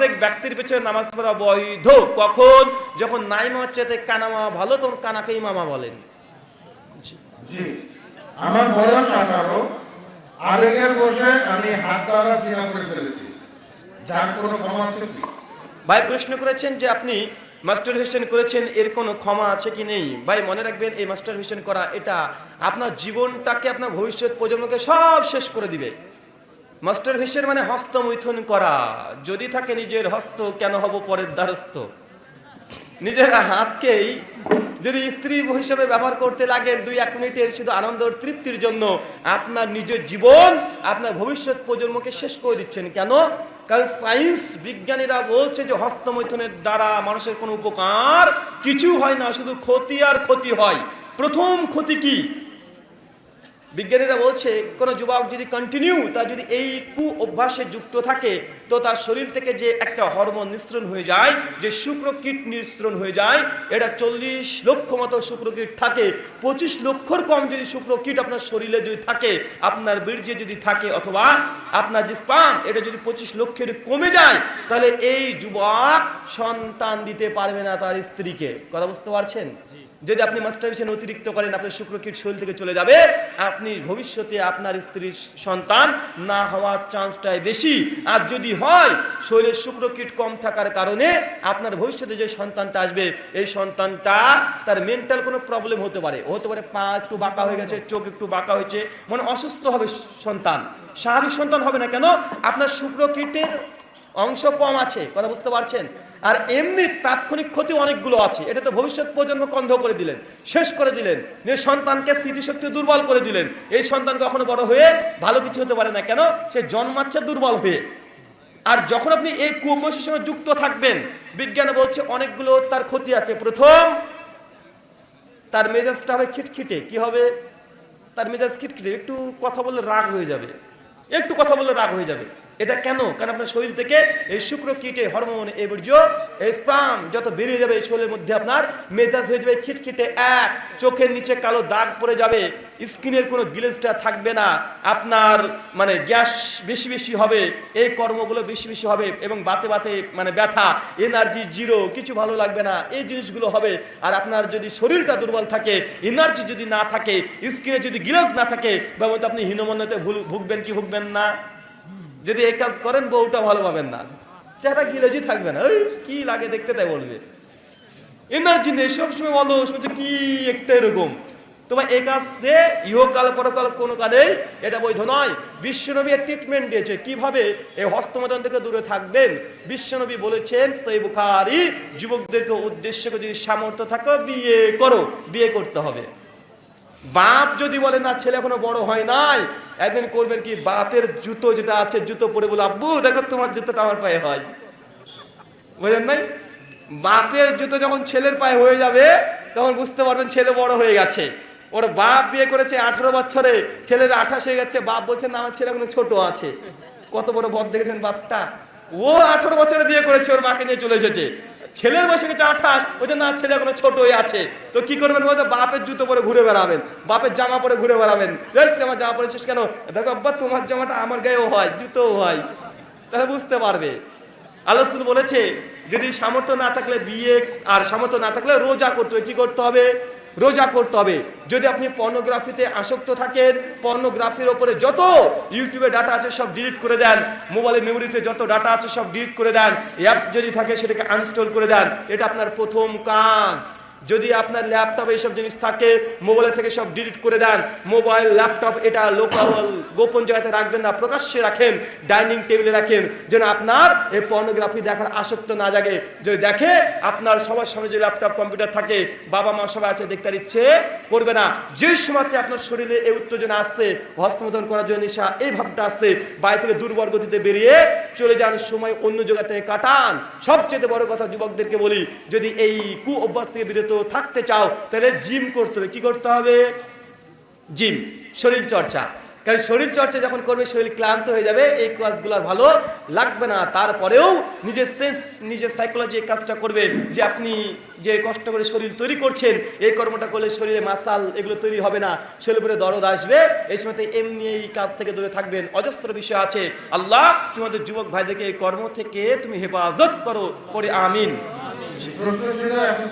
প্রত্যেক ব্যক্তির পেছনে নামাজ পড়া বৈধ কখন? যখন নাই মামার চাইতে কানা মামা ভালো, তখন কানাকেই মামা বলেন। জি, আমার বয়স 18। আবেগের বসে আমি হাত দ্বারা জিনা করে ফেলেছি, যার কোনো ক্ষমা আছে কি? ভাই প্রশ্ন করেছেন যে আপনি মাস্টারবেশন করেছেন, এর কোনো ক্ষমা আছে কি নেই? ভাই মনে রাখবেন, এই মাস্টারবেশন করা এটা আপনার জীবনটাকে, আপনার ভবিষ্যৎ প্রজন্মকে সব শেষ করে দিবে। মাস্টারবেশন মানে হস্তমৈথুন করা। যদি থাকে নিজের হস্ত, কেন হব পরের দ্বারস্থ? নিজের হাতকেই যদি স্ত্রী হিসেবে ব্যবহার করতে লাগেন 2-1 মিনিটের শুধু আনন্দ তৃপ্তির জন্য, আপনার নিজের জীবন, আপনার ভবিষ্যৎ প্রজন্মকে শেষ করে দিচ্ছেন। কেন? কারণ সায়েন্স বিজ্ঞানীরা বলছে যে হস্তমৈথুনের দ্বারা মানুষের কোনো উপকার কিছু হয় না, শুধু ক্ষতি আর ক্ষতি হয়। প্রথম ক্ষতি কি? বিজ্ঞানীরা বলছে কোনো যুবক যদি কন্টিনিউ, তা যদি এই কু অভ্যাসে যুক্ত থাকে, তো তার শরীর থেকে যে একটা হরমোন নিঃসরণ হয়ে যায়, যে শুক্রকীট নিঃসরণ হয়ে যায়, এটা 40 লক্ষ মতো শুক্রকীট থাকে। 25 লক্ষর কম যদি শুক্রকীট আপনার শরীরে যদি থাকে, আপনার বীর্যে যদি থাকে, অথবা আপনার যে স্পাম, এটা যদি 25 লক্ষের কমে যায়, তাহলে এই যুবক সন্তান দিতে পারবে না তার স্ত্রীকে। কথা বুঝতে পারছেন? যদি আপনি মাস্টারবেশন অতিরিক্ত করেন, আপনার শুক্রকীট শরীর থেকে চলে যাবে, আপনি ভবিষ্যতে আপনার স্ত্রীর সন্তান না হওয়ার চান্সটাই বেশি। আর যদি হয়, শরীরের শুক্রকীট কম থাকার কারণে আপনার ভবিষ্যতে যে সন্তানটা আসবে, এই সন্তানটা তার মেন্টাল কোনো প্রবলেম হতে পারে। পা একটু বাঁকা হয়ে গেছে, চোখ একটু বাঁকা হয়েছে, মানে অসুস্থ হবে সন্তান। স্বাভাবিক সন্তান হবে না। কেন? আপনার শুক্রকীটের অংশ কম আছে। কথা বুঝতে পারছেন? আর এমনি তাৎক্ষণিক ক্ষতি অনেকগুলো আছে। এটা তো ভবিষ্যৎ প্রজন্ম কন্ধ করে দিলেন, শেষ করে দিলেন, সন্তানকে স্মৃতিশক্তি দুর্বল করে দিলেন। এই সন্তান কখনো বড় হয়ে ভালো কিছু হতে পারে না। কেন? সে জন্মাচ্ছে দুর্বল হয়ে। আর যখন আপনি এই কুঅভ্যাসের সঙ্গে যুক্ত থাকবেন, বিজ্ঞানে বলছে অনেকগুলো তার ক্ষতি আছে। প্রথম, তার মেজাজটা হবে খিটখিটে। কি হবে? তার মেজাজ খিটখিটে, একটু কথা বললে রাগ হয়ে যাবে, একটু কথা বললে রাগ হয়ে যাবে। এটা কেন? কারণ আপনার শরীর থেকে এই শুক্রকীটে হরমোন, এই বীর্য, এই স্পাম যত বেরিয়ে যাবে, এই শরীরের মধ্যে আপনার মেজাজ হয়ে যাবে খিটখিটে। চোখের নিচে কালো দাগ পড়ে যাবে, স্কিনের কোনো গ্লেজটা থাকবে না, আপনার মানে গ্যাস বেশি বেশি হবে, এই কর্মগুলো বেশি বেশি হবে, এবং বাতে বাতে মানে ব্যথা, এনার্জি জিরো, কিছু ভালো লাগবে না, এই জিনিসগুলো হবে। আর আপনার যদি শরীরটা দুর্বল থাকে, এনার্জি যদি না থাকে, স্কিনে যদি গ্লেজ না থাকে, বাবদ আপনি হীনমন্যতে ভুগবেন কি ভুগবেন না? যদি এই কাজ করেন, বউটা ভালো পাবেন না, চেহারা গিলেজি থাকবে না, ওই কি লাগে দেখতে, তাই বলবে। এনার্জি নেই, সবসময় বলো শুনছে কি একটা এরকম। তোমার এই কাজ দিয়ে ইহকাল পরকাল কোনো কালেই এটা বৈধ নয়। বিশ্বনবী এর ট্রিটমেন্ট দিয়েছে কিভাবে এই হস্তমৈথুন থেকে দূরে থাকবেন। বিশ্বনবী বলেছেন, সহিহ বুখারী, যুবকদেরকে উদ্দেশ্য করে যদি সামর্থ্য থাকে বিয়ে করো, বিয়ে করতে হবে। বাপ যদি বলে না ছেলে এখনো বড় হয় নাই, একদিন করবেন কি, বাপের জুতো যেটা আছে, জুতো পরে বলে, আব্বু দেখো তোমার জুতোটা আমার পায়ে হয়। বুঝলেন নাই? বাপের জুতো যখন ছেলের পায়ে হয়ে যাবে, তখন বুঝতে পারবেন ছেলে বড় হয়ে গেছে। ওর বাপ বিয়ে করেছে 18 বছরে, ছেলের 28 হয়ে গেছে, বাপ বলছে না আমার ছেলে এখনো ছোট আছে। কত বড় বদ দেখেছেন বাপটা। ও 18 বছরে বিয়ে করেছে, ওর মাকে নিয়ে চলে এসেছে। ছেলের বয়স হয়েছে 28, বলছে না ছেলে এখনো ছোট হয়ে আছে। তো কি করবেন বলতে? বাপের জুতো পরে ঘুরে বেড়াবেন, বাপের জামা পরে ঘুরে বেড়াবেন। আমার জামা পরেছিস কেন? দেখো আব্বা তোমার জামাটা আমার গায়েও হয়, জুতোও হয়। তাহলে বুঝতে পারবে। আল্লাহ রাসূল বলেছে, যদি সামর্থ্য না থাকলে বিয়ে, আর সামর্থ্য না থাকলে রোজা করতে হবে। কি করতে হবে? রোজা করতে হবে। যদি আপনি পর্নোগ্রাফিতে আসক্ত থাকেন, পর্নোগ্রাফির ওপরে যত ইউটিউবে ডাটা আছে সব ডিলিট করে দেন, মোবাইলের মেমোরিতে যত ডাটা আছে সব ডিলিট করে দেন, অ্যাপস যদি থাকে সেটাকে আনইনস্টল করে দেন। এটা আপনার প্রথম কাজ। যদি আপনার ল্যাপটপে এইসব জিনিস থাকে, মোবাইল থেকে সব ডিলিট করে দেন। মোবাইল, ল্যাপটপ এটা লোকাল গোপন জায়গাতে রাখবেন না, প্রকাশ্যে রাখেন, ডাইনিং টেবিলে রাখেন, যেন আপনার এই পর্নোগ্রাফি দেখার আসক্ত না জাগে। যদি দেখে আপনার সবার সামনে যে ল্যাপটপ কম্পিউটার থাকে, বাবা মা সবাই আছে, দেখতে ইচ্ছে করবে না। যে সময়তে আপনার শরীরে এই উত্তেজনা আসছে, হস্তমৈথুন করার জন্য নেশা, এই ভাবটা আসছে, বাড়ি থেকে দুর্বল গতিতে বেরিয়ে চলে যান, সময় অন্য জায়গা থেকে কাটান। সবচেয়ে বড় কথা যুবকদেরকে বলি, যদি এই কু অভ্যাস থেকে বিরত থাকতে চাও, তাহলে জিম করতে হবে। কি করতে হবে? জিম, শরীর চর্চা। কারণ শরীর চর্চা যখন করবে শরীর ক্লান্ত হয়ে যাবে, এই কাজগুলো আর ভালো লাগবে না। তারপরেও নিজের সেন্স, নিজের সাইকোলজি এই কাজটা করবে যে আপনি যে কষ্ট করে শরীর তৈরি করছেন, এই কর্মটা করলে শরীরে মাসাল এগুলো তৈরি হবে না, শরীরের উপরে দরদ আসবে। এই সময় এমনি এই কাজ থেকে দূরে থাকবেন। অজস্র বিষয় আছে। আল্লাহ তোমাদের যুবক ভাইদেরকে এই কর্ম থেকে তুমি হেফাজত করো, পরে আমিন। প্রশ্ন ছিল এখন